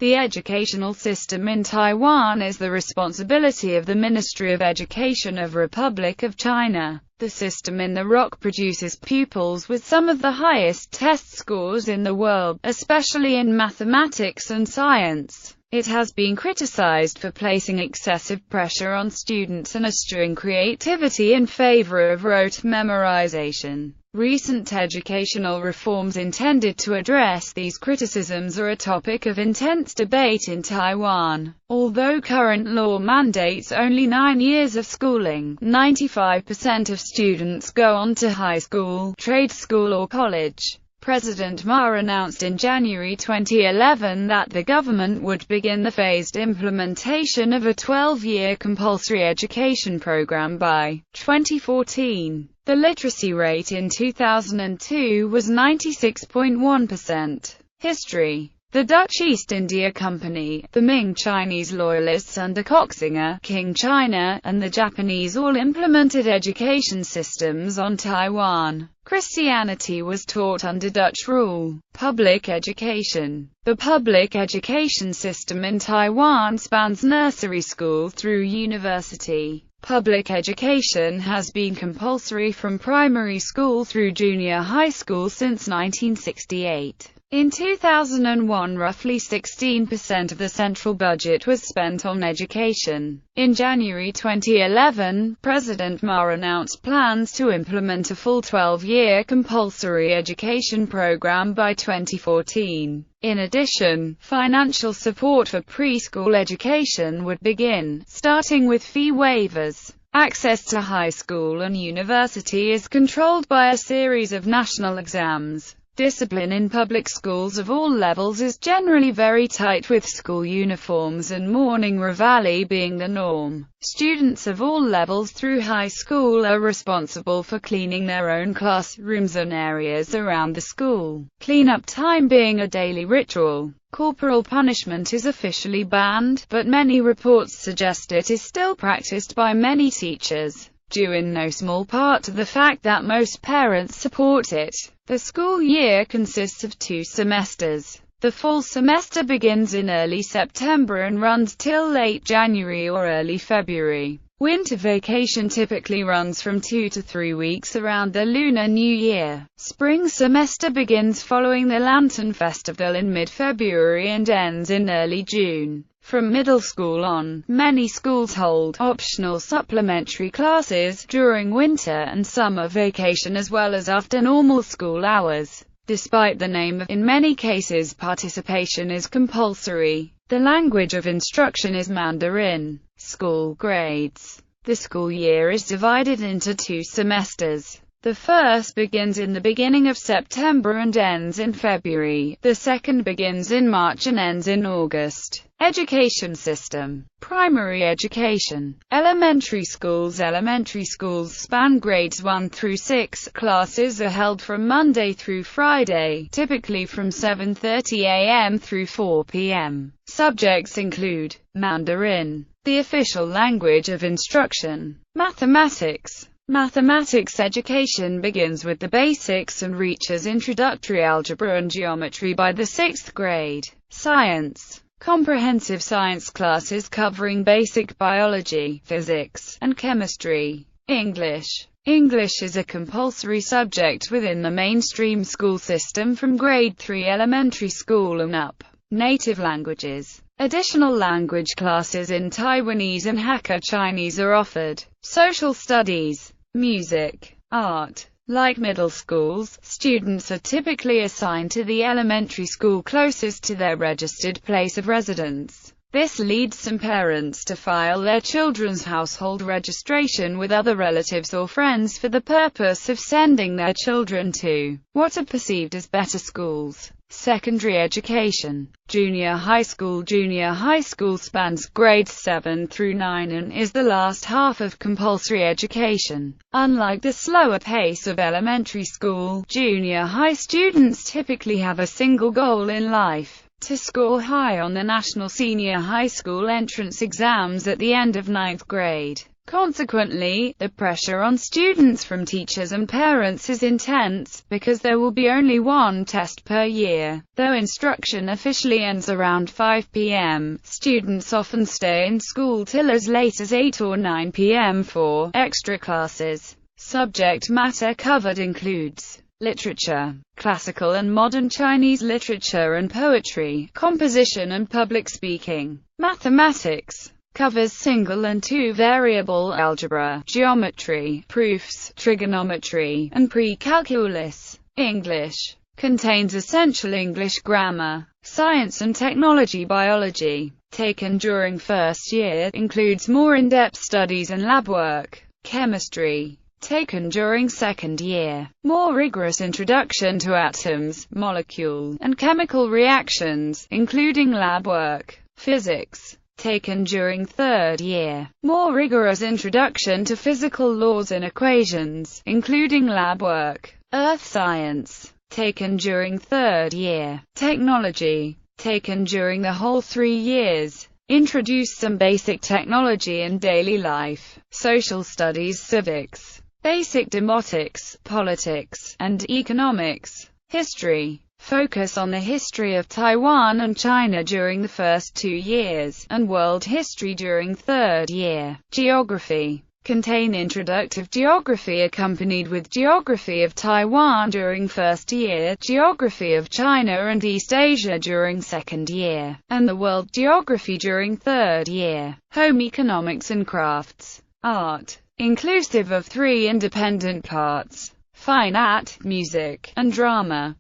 The educational system in Taiwan is the responsibility of the Ministry of Education of Republic of China. The system in the ROC produces pupils with some of the highest test scores in the world, especially in mathematics and science. It has been criticized for placing excessive pressure on students and eschewing creativity in favor of rote memorization. Recent educational reforms intended to address these criticisms are a topic of intense debate in Taiwan. Although current law mandates only 9 years of schooling, 95% of students go on to high school, trade school or college. President Ma announced in January 2011 that the government would begin the phased implementation of a 12-year compulsory education program by 2014. The literacy rate in 2002 was 96.1%. History. The Dutch East India Company, the Ming Chinese loyalists under Koxinga, King China, and the Japanese all implemented education systems on Taiwan. Christianity was taught under Dutch rule. Public education. The public education system in Taiwan spans nursery school through university. Public education has been compulsory from primary school through junior high school since 1968. In 2001, roughly 16% of the central budget was spent on education. In January 2011, President Ma announced plans to implement a full 12-year compulsory education program by 2014. In addition, financial support for preschool education would begin, starting with fee waivers. Access to high school and university is controlled by a series of national exams. Discipline in public schools of all levels is generally very tight, with school uniforms and morning reveille being the norm. Students of all levels through high school are responsible for cleaning their own classrooms and areas around the school, cleanup time being a daily ritual. Corporal punishment is officially banned, but many reports suggest it is still practiced by many teachers, due in no small part to the fact that most parents support it. The school year consists of 2 semesters. The fall semester begins in early September and runs till late January or early February. Winter vacation typically runs from 2 to 3 weeks around the Lunar New Year. Spring semester begins following the Lantern Festival in mid-February and ends in early June. From middle school on, many schools hold optional supplementary classes during winter and summer vacation as well as after normal school hours. Despite the name, in many cases participation is compulsory. The language of instruction is Mandarin. School grades. The school year is divided into 2 semesters. The first begins in the beginning of September and ends in February. The second begins in March and ends in August. Education system. Primary education. Elementary schools. Elementary schools span grades 1 through 6. Classes are held from Monday through Friday, typically from 7:30 a.m. through 4 p.m. Subjects include Mandarin, the official language of instruction, mathematics. Mathematics education begins with the basics and reaches introductory algebra and geometry by the 6th grade. Science. Comprehensive science classes covering basic biology, physics, and chemistry. English. English is a compulsory subject within the mainstream school system from grade 3 elementary school and up. Native languages. Additional language classes in Taiwanese and Hakka Chinese are offered. Social studies. Music. Art. Like middle schools, students are typically assigned to the elementary school closest to their registered place of residence. This leads some parents to file their children's household registration with other relatives or friends for the purpose of sending their children to what are perceived as better schools. Secondary education. Junior high school. Junior high school spans grades 7 through 9 and is the last half of compulsory education. Unlike the slower pace of elementary school, junior high students typically have a single goal in life: to score high on the national senior high school entrance exams at the end of 9th grade. Consequently, the pressure on students from teachers and parents is intense, because there will be only one test per year. Though instruction officially ends around 5 p.m., students often stay in school till as late as 8 or 9 p.m. for extra classes. Subject matter covered includes literature, classical and modern Chinese literature and poetry, composition and public speaking. Mathematics covers single and two variable algebra, geometry, proofs, trigonometry, and pre-calculus. English contains essential English grammar. Science and technology biology, taken during first year, includes more in-depth studies and lab work. Chemistry, taken during second year, more rigorous introduction to atoms, molecule, and chemical reactions, including lab work. Physics, taken during third year, more rigorous introduction to physical laws and equations, including lab work. Earth science, taken during third year. Technology, taken during the whole 3 years, introduce some basic technology in daily life. Social studies, civics, basic demotics, politics, and economics. History, focus on the history of Taiwan and China during the first 2 years, and world history during third year. Geography, contain introductive geography accompanied with geography of Taiwan during first year, geography of China and East Asia during second year, and the world geography during third year. Home economics and crafts. Art, inclusive of 3 independent parts: fine art, music, and drama.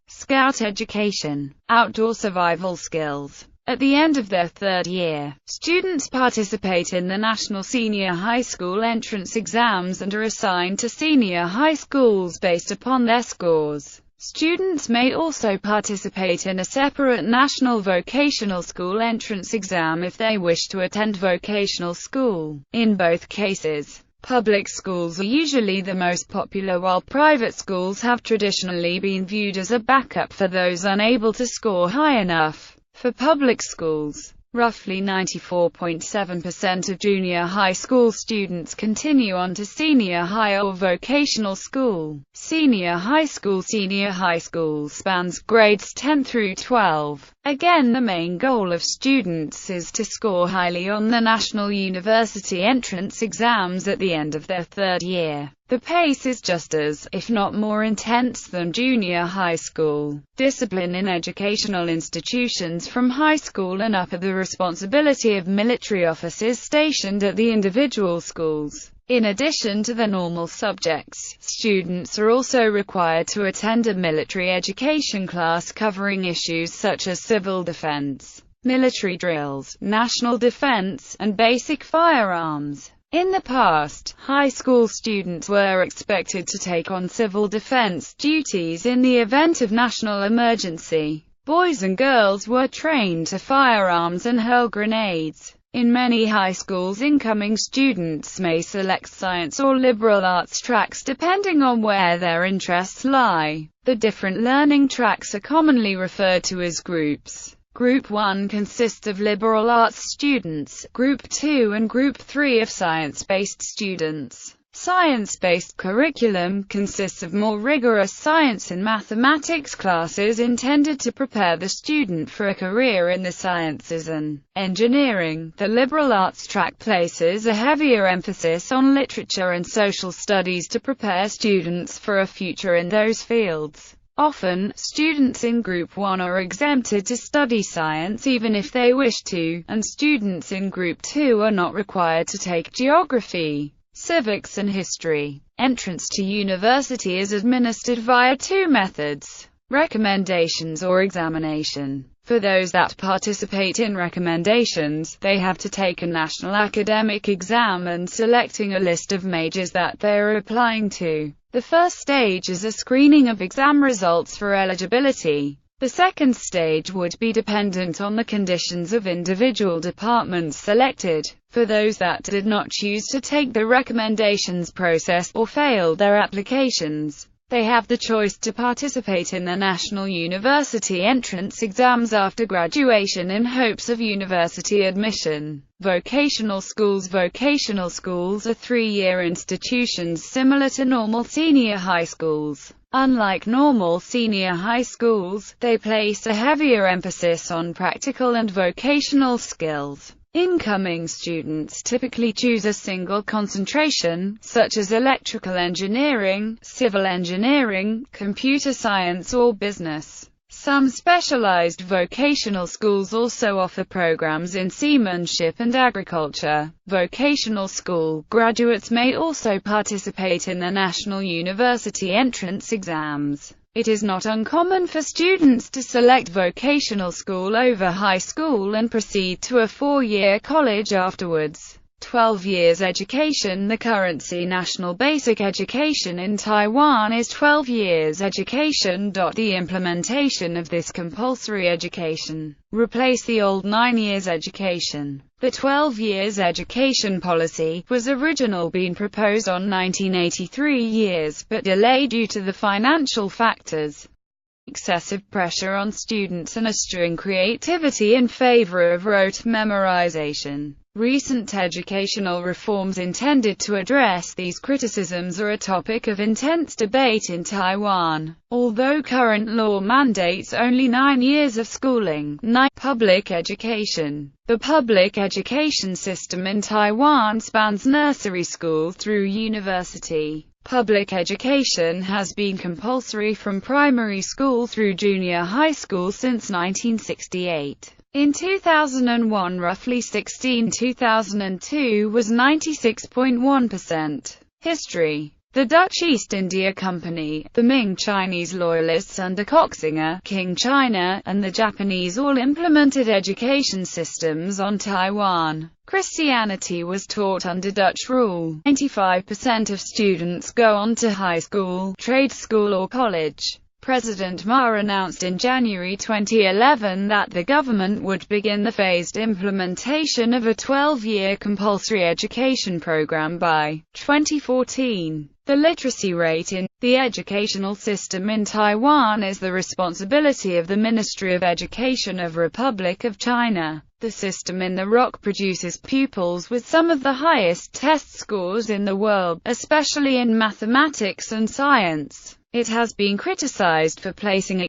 Scout education, outdoor survival skills. At the end of their third year, students participate in the National Senior High School entrance exams and are assigned to senior high schools based upon their scores. Students may also participate in a separate National Vocational School entrance exam if they wish to attend vocational school. In both cases, public schools are usually the most popular, while private schools have traditionally been viewed as a backup for those unable to score high enough. For public schools, roughly 94.7% of junior high school students continue on to senior high or vocational school. Senior high school spans grades 10 through 12. Again, the main goal of students is to score highly on the national university entrance exams at the end of their third year. The pace is just as, if not more intense than junior high school. Discipline in educational institutions from high school and up are the responsibility of military officers stationed at the individual schools. In addition to the normal subjects, students are also required to attend a military education class covering issues such as civil defense, military drills, national defense, and basic firearms. In the past, high school students were expected to take on civil defense duties in the event of national emergency. Boys and girls were trained to firearms and hurl grenades. In many high schools, incoming students may select science or liberal arts tracks depending on where their interests lie. The different learning tracks are commonly referred to as groups. Group 1 consists of liberal arts students, Group 2 and Group 3 of science-based students. Science-based curriculum consists of more rigorous science and mathematics classes intended to prepare the student for a career in the sciences and engineering. The liberal arts track places a heavier emphasis on literature and social studies to prepare students for a future in those fields. Often, students in Group 1 are exempted to study science even if they wish to, and students in Group 2 are not required to take geography, civics and history. Entrance to university is administered via 2 methods: recommendations or examination. For those that participate in recommendations, they have to take a national academic exam and selecting a list of majors that they are applying to. The first stage is a screening of exam results for eligibility. The second stage would be dependent on the conditions of individual departments selected. For those that did not choose to take the recommendations process or failed their applications, They have the choice to participate in the national university entrance exams after graduation in hopes of university admission. Vocational schools are 3-year institutions similar to normal senior high schools. Unlike normal senior high schools, they place a heavier emphasis on practical and vocational skills. Incoming students typically choose a single concentration, such as electrical engineering, civil engineering, computer science or business. Some specialized vocational schools also offer programs in seamanship and agriculture. Vocational school graduates may also participate in the national university entrance exams. It is not uncommon for students to select vocational school over high school and proceed to a 4-year college afterwards. 12 years education. The currency national basic education in Taiwan is 12 years education. The implementation of this compulsory education replaced the old 9 years education. The 12 years education policy was originally being proposed on 1983 years, but delayed due to the financial factors. Excessive pressure on students and eschewing creativity in favor of rote memorization. Recent educational reforms intended to address these criticisms are a topic of intense debate in Taiwan. Although current law mandates only 9 years of schooling, public education. The public education system in Taiwan spans nursery school through university. Public education has been compulsory from primary school through junior high school since 1968. In 2001, roughly 2002 was 96.1%. History. The Dutch East India Company, the Ming Chinese loyalists under King China, and the Japanese all implemented education systems on Taiwan. Christianity was taught under Dutch rule. 95% of students go on to high school, trade school or college. President Ma announced in January 2011 that the government would begin the phased implementation of a 12-year compulsory education program by 2014. The literacy rate in the educational system in Taiwan is the responsibility of the Ministry of Education of Republic of China. The system in the ROC produces pupils with some of the highest test scores in the world, especially in mathematics and science. It has been criticized for placing